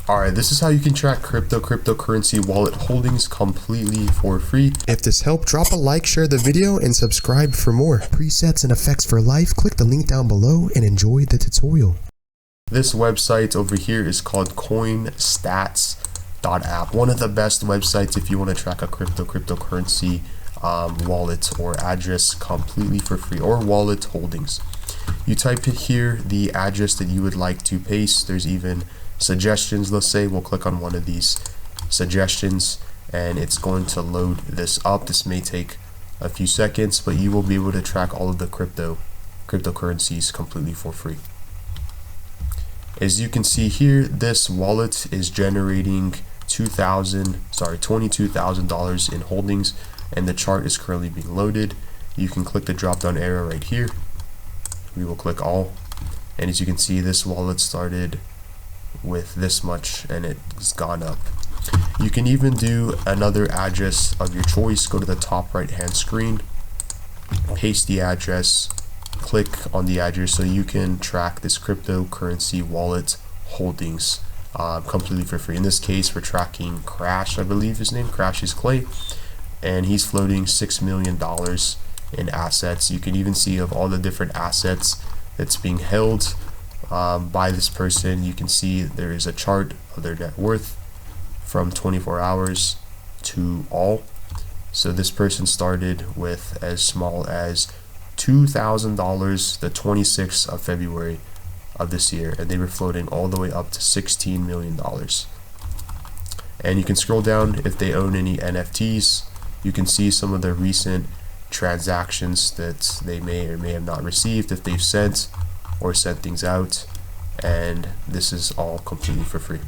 Alright, this is how you can track cryptocurrency wallet holdings completely for free. If this helped, drop a like, share the video, and subscribe for more. Presets and effects for life, click the link down below and enjoy the tutorial. This website over here is called coinstats.app. One of the best websites if you want to track a cryptocurrency wallet or address completely for free, or wallet holdings. You type in here the address that you would like to paste. There's even suggestions. Let's say we'll click on one of these suggestions and it's going to load this up. This may take a few seconds, but you will be able to track all of the cryptocurrencies completely for free. As you can see here, this wallet is generating $22,000 in holdings, and the chart is currently being loaded. You can click the drop down arrow right here. We will click all, and as you can see, this wallet started with this much and it's gone up. You can even do another address of your choice. Go to the top right hand screen, paste the address, click on the address, so you can track this cryptocurrency wallet holdings completely for free. In this case, we're tracking Crash, I believe his name, Crash is Clay, and he's floating $6 million in assets. You can even see of all the different assets that's being held by this person. You can see there is a chart of their net worth from 24 hours to all. So this person started with as small as $2,000 the 26th of February of this year, and they were floating all the way up to $16 million. And you can scroll down if they own any NFTs. You can see some of the recent transactions that they may or may have not received, if they've sent or sent things out, and this is all completely for free.